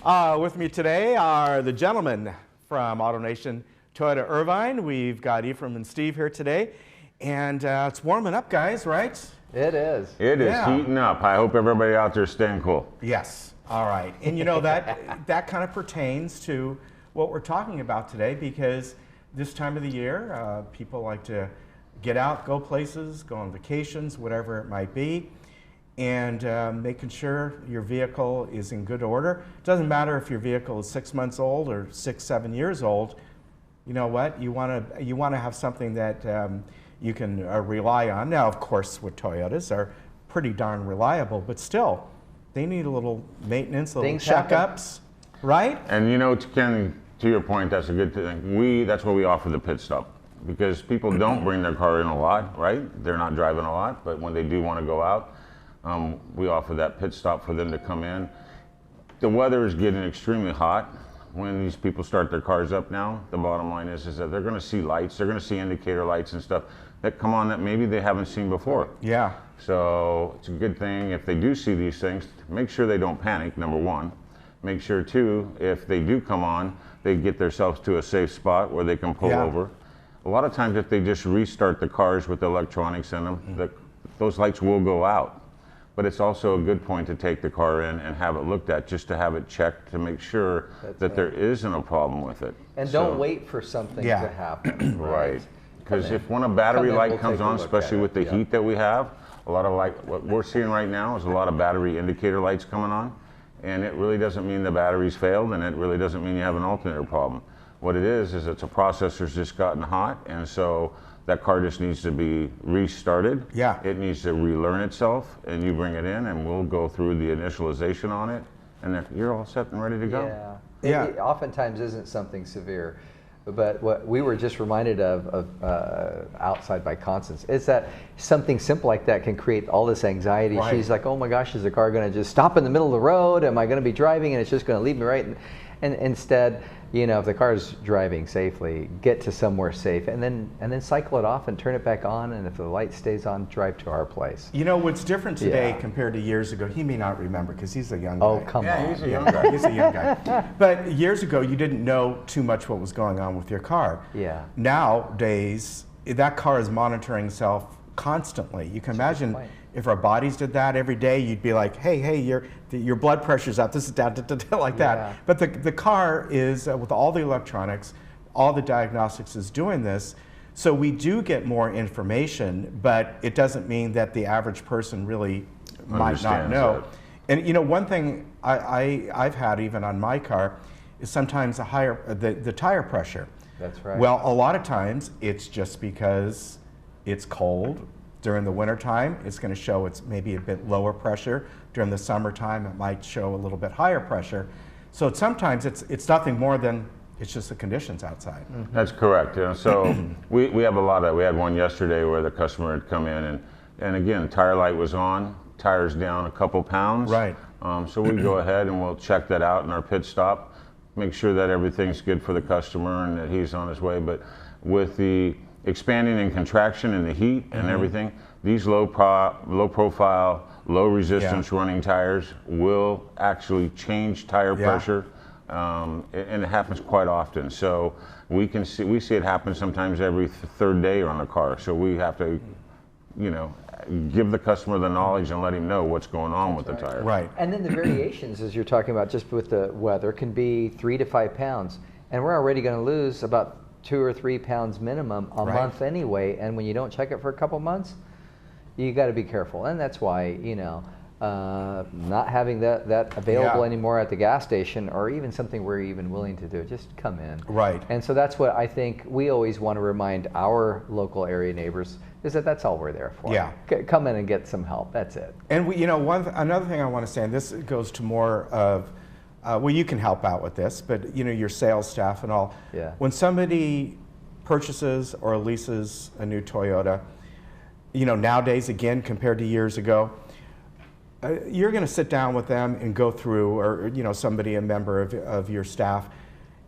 With me today are the gentlemen from AutoNation Toyota Irvine. We've got Ephraim and Steve here today, and it's warming up, guys, right? It is. It is heating up. I hope everybody out there is staying cool. Yes. All right. And you know, that kind of pertains to what we're talking about today, because this time of the year, people like to get out, go places, go on vacations, whatever it might be, and making sure your vehicle is in good order. It doesn't matter if your vehicle is 6 months old or 6, 7 years old. You know what? You want to have something that you can rely on. Now, of course, with Toyotas are pretty darn reliable, but still, they need a little maintenance, a little checkups, right? And you know, Ken, to your point, that's a good thing. That's why we offer the pit stop, because people don't bring their car in a lot, right? They're not driving a lot, but when they do want to go out, we offer that pit stop for them to come in. The weather is getting extremely hot. When these people start their cars up now, the bottom line is that they're going to see lights, they're going to see indicator lights and stuff that come on that maybe they haven't seen before. Yeah. So it's a good thing if they do see these things, make sure they don't panic, number one. Make sure too, if they do come on, they get themselves to a safe spot where they can pull over. A lot of times if they just restart the cars with the electronics in them, those lights will go out. But it's also a good point to take the car in and have it looked at, just to have it checked to make sure that there isn't a problem with it. And don't wait for something to happen. Right. Because if when a battery light comes on, especially with the heat that we have, a lot of what we're seeing right now is a lot of battery indicator lights coming on. And it really doesn't mean the battery's failed, and it really doesn't mean you have an alternator problem. What it is it's a processor's just gotten hot, and so that car just needs to be restarted. Yeah. It needs to relearn itself, and you bring it in, and we'll go through the initialization on it, and then you're all set and ready to go. Yeah. It oftentimes isn't something severe. But what we were just reminded of outside by Constance is that something simple like that can create all this anxiety. Right. She's like, oh my gosh, is the car going to just stop in the middle of the road? Am I going to be driving and it's just going to leave me right? And instead, you know, if the car is driving safely, get to somewhere safe, and then cycle it off and turn it back on. And if the light stays on, drive to our place. You know what's different today compared to years ago? He may not remember because he's a young guy. Oh, come on. He's a young guy. He's a young guy. But years ago, you didn't know too much what was going on with your car. Yeah. Nowadays, that car is monitoring itself constantly. You can imagine if our bodies did that every day, you'd be like, hey, your blood pressure's up, this is down, like that. But the car is, with all the electronics, all the diagnostics is doing this. So we do get more information, but it doesn't mean that the average person really might not know. And you know, one thing I've had even on my car is sometimes the tire pressure. That's right. Well, a lot of times it's just because it's cold. During the wintertime, it's going to show it's maybe a bit lower pressure. During the summertime, it might show a little bit higher pressure. So sometimes it's nothing more than it's just the conditions outside. Mm-hmm. That's correct. You know, so we have a lot of, we had one yesterday where the customer had come in and again, tire light was on, tires down a couple pounds. Right. So we go ahead and we'll check that out in our pit stop, make sure that everything's good for the customer and that he's on his way. But with the expanding and contraction and the heat and everything, these low profile, low resistance running tires will actually change tire pressure, and it happens quite often. So we see it happen sometimes every third day on the car. So we have to, you know, give the customer the knowledge and let him know what's going on with the tire. Right. And then the variations, as you're talking about, just with the weather, can be 3 to 5 pounds, and we're already going to lose about 2 or 3 pounds minimum a month anyway, and when you don't check it for a couple months, you got to be careful. And that's why, you know, not having that available anymore at the gas station, or even something we're even willing to do, just come in. Right. And so that's what I think we always want to remind our local area neighbors, is that that's all we're there for. Yeah. Come in and get some help. That's it. And you know, another thing I want to say, and this goes to more of, well, you can help out with this, but you know, your sales staff and all. Yeah. When somebody purchases or leases a new Toyota, you know, nowadays, again, compared to years ago, you're going to sit down with them and go through, or you know, a member of your staff,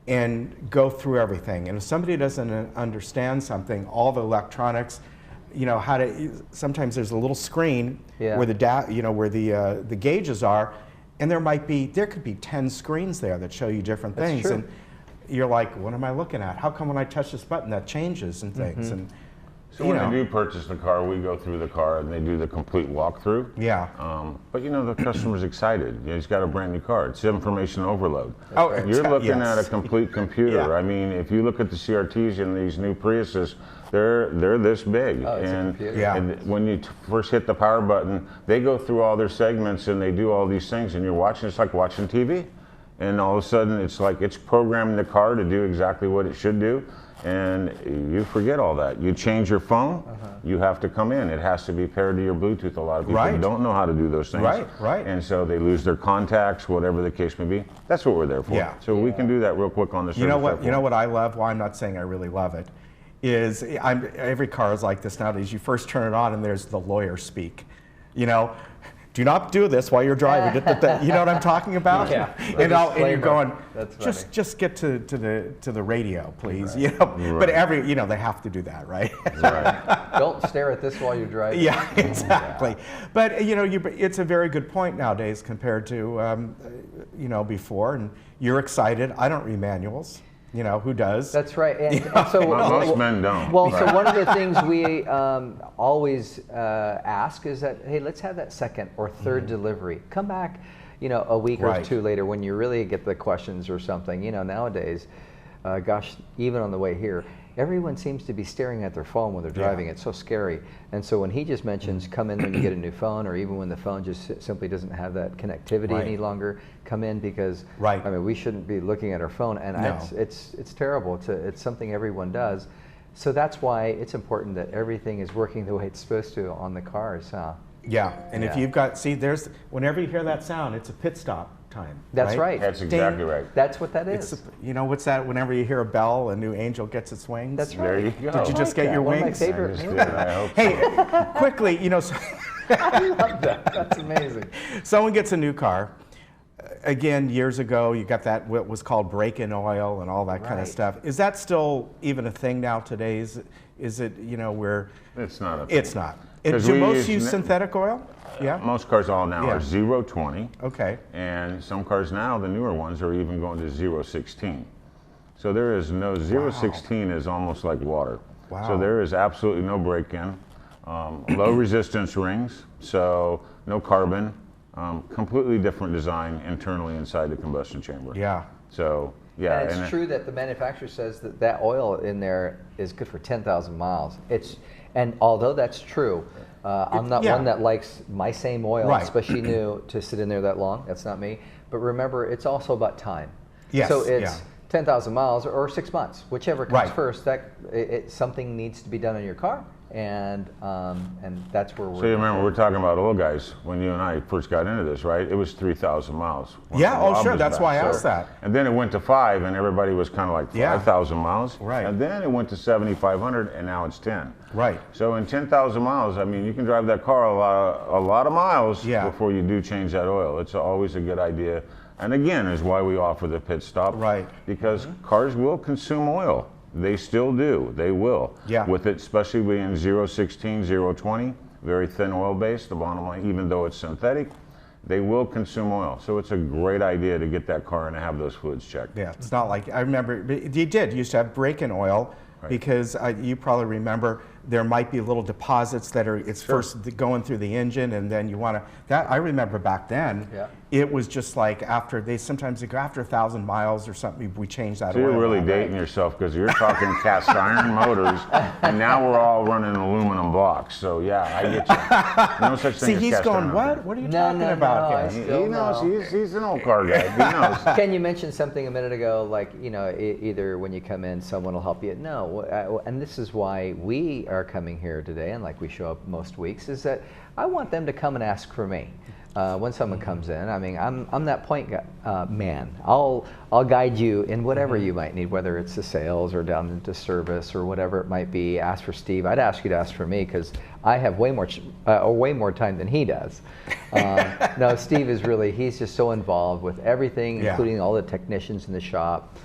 and go through everything. And if somebody doesn't understand something, all the electronics, you know, sometimes there's a little screen where the gauges are, and there could be 10 screens there that show you different That's things, true. and you're like, what am I looking at? How come when I touch this button that changes and things? And So when they do purchase the car, we go through the car and they do the complete walkthrough. Yeah. But the customer's excited. He's got a brand new car. It's information overload. Oh, You're looking yes. at a complete computer. Yeah. I mean, if you look at the CRTs and these new Priuses, they're this big. Oh, it's a computer. Yeah. And when you first hit the power button, they go through all their segments and they do all these things, and you're watching. It's like watching TV. And all of a sudden, it's like it's programming the car to do exactly what it should do. And you forget all that. You change your phone, you have to come in. It has to be paired to your Bluetooth. A lot of people Right. don't know how to do those things. Right. And so they lose their contacts, whatever the case may be. That's what we're there for. Yeah. So we can do that real quick on the service. You know what I love? Well, I'm not saying I really love it. Is every car is like this nowadays. You first turn it on and there's the lawyer speak. Do not do this while you're driving. You know what I'm talking about? Yeah. And you're going, That's just get to the radio, please. Right. But they have to do that, right? Right. Don't stare at this while you're driving. Yeah, exactly. Yeah. But it's a very good point nowadays compared to before. And you're excited. I don't read manuals. Who does? That's right. And so Most men don't. Well, so one of the things we always ask is that, hey, let's have that second or third delivery. Come back, a week or Right. two later when you really get the questions or something. Nowadays, gosh, even on the way here, everyone seems to be staring at their phone when they're driving. Yeah. It's so scary. And so when he just mentions come in when you get a new phone, or even when the phone just simply doesn't have that connectivity Right. any longer, come in because Right. I mean, we shouldn't be looking at our phone, and No. it's terrible. It's something everyone does. So that's why it's important that everything is working the way it's supposed to on the cars. Yeah, and if Yeah. you've got, whenever you hear that sound, it's a pit stop time. That's right. That's exactly right. That's what that is. What's that? Whenever you hear a bell, a new angel gets its wings. That's right. There you go. Did you just get your One of my wings? favorite I just movies. did. I hope so. Hey, quickly, I love that. That's amazing. someone gets a new car. Again, years ago, you got that what was called break-in oil and all that kind of Right. stuff. Is that still even a thing now today? Is it where It's not a thing. it's not? Do 'Cause we most use use synthetic oil? Yeah. Most cars all now Yeah. are 020. Okay. And some cars now, the newer ones, are even going to 016. So there is no 016 is almost like water. Wow. So there is absolutely no break-in. Low resistance rings, so no carbon. Completely different design internally inside the combustion chamber. Yeah. So yeah, And it's true that the manufacturer says that oil in there is good for 10,000 miles. And although that's true, I'm not Yeah. one that likes my same oil, Right. especially new, to sit in there that long. That's not me. But remember, it's also about time. Yes, So it's yeah. 10,000 miles or 6 months, whichever comes Right. first. Something needs to be done in your car, and that's where we're. So you remember we're talking about oil guys when you and I first got into this, right? It was 3,000 miles. Yeah, When oh, Bob sure, was that's back. why I asked that. And then it went to 5, and everybody was kind of like Yeah. 5,000 miles. Right. And then it went to 7,500, and now it's 10. Right. So in 10,000 miles, I mean, you can drive that car a lot of miles Yeah. before you do change that oil. It's always a good idea. And again, is why we offer the pit stop. Right. Because cars will consume oil. They still do. They will. Yeah. With it, especially being 016, 020, very thin oil base, the bottom line, even though it's synthetic, they will consume oil. So it's a great idea to get that car and have those fluids checked. Yeah, it's not like, I remember, you used to have break-in oil because you probably remember there might be little deposits that are, it's first going through the engine and then you want to, I remember back then, it was just like sometimes they go after 1,000 miles or something, we changed that So oil. you're really out. dating yourself because you're talking cast iron motors, and now we're all running aluminum blocks. So yeah, I get you. No such thing See, as he's cast going, iron. what? What are you No, talking no, about, no, guys? He Still knows. no. He's an old car guy. He knows. Ken, you mentioned something a minute ago, like, either when you come in, someone will help you. No, and this is why we are coming here today, and like we show up most weeks, is that I want them to come and ask for me. When someone comes in, I mean, I'm that point man. I'll guide you in whatever you might need, whether it's the sales or down into service or whatever it might be. Ask for Steve. I'd ask you to ask for me because I have way more time than he does. No, Steve is he's just so involved with everything, including all the technicians in the shop.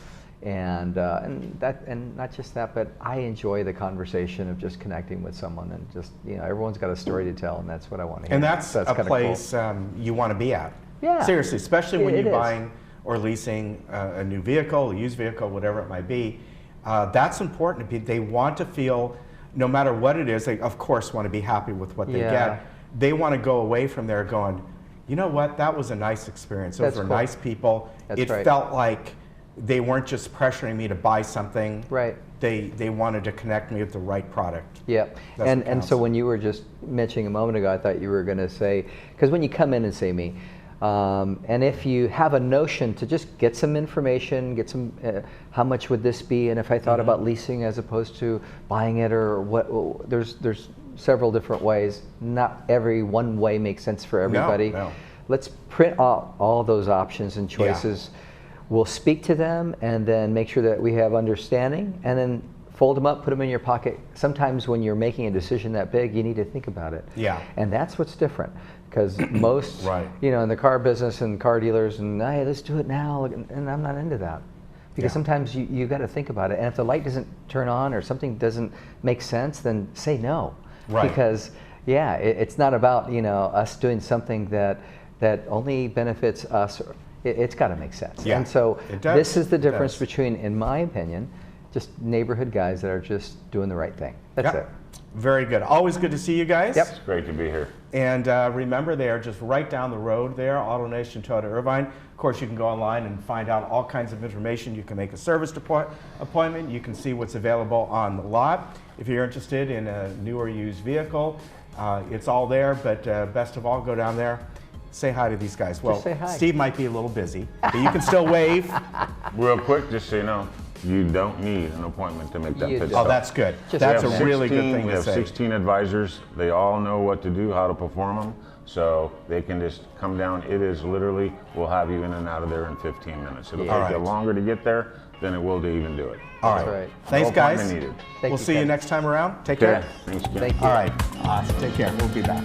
And not just that, but I enjoy the conversation of just connecting with someone and just everyone's got a story to tell, and that's what I want to hear. And that's a kinda place you want to be at. Yeah. Seriously, especially when It you're is. buying or leasing a new vehicle, a used vehicle, whatever it might be. That's important to people. They want to feel, no matter what it is, they of course want to be happy with what they Yeah. get. They want to go away from there going, you know what, that was a nice experience. Those That's were cool. nice people. That's It right. felt like they weren't just pressuring me to buy something. Right. They wanted to connect me with the right product. Yeah, That's and what and so counts. when you were just mentioning a moment ago, I thought you were going to say, because when you come in and see me, and if you have a notion to just get some information, get some, how much would this be, and if I thought about leasing as opposed to buying it, or what, there's several different ways. Not every one way makes sense for everybody. No. Let's print all those options and choices. We'll speak to them and then make sure that we have understanding, and then fold them up, put them in your pocket. Sometimes when you're making a decision that big, you need to think about it. Yeah. And that's what's different, because most, Right. you know, in the car business and car dealers, and hey, let's do it now, and I'm not into that. Because Yeah. sometimes you got to think about it, and if the light doesn't turn on or something doesn't make sense, then say no. Right. Because yeah, it's not about, you know, us doing something that only benefits us. It's got to make sense. Yeah, And so it does. this is the It difference does. between, in my opinion, just neighborhood guys that are just doing the right thing. That's Yeah. it. Very good. Always good to see you guys. Yep. It's great to be here. And remember, they are just right down the road there, AutoNation Toyota Irvine. Of course, you can go online and find out all kinds of information. You can make a service appointment. You can see what's available on the lot. If you're interested in a new or used vehicle, it's all there. But best of all, go down there, say hi to these guys. Well, say hi. Steve might be a little busy, but you can still wave. Real quick, just so you know, you don't need an appointment to make that You pit don't. Oh, stop. that's good. Just- That's We a have really good 16 thing We to have say. 16 advisors. They all know what to do, how to perform them. So they can just come down. It is literally, we'll have you in and out of there in 15 minutes. It'll Yeah. take you All right. longer to get there than it will to even do it. All That's right. right. Thanks, No guys. appointment needed. Thank We'll you, see you Ken. next time around. Take Okay. care. Thanks, Ken. Thank you. All right. Awesome. Take care. We'll be back.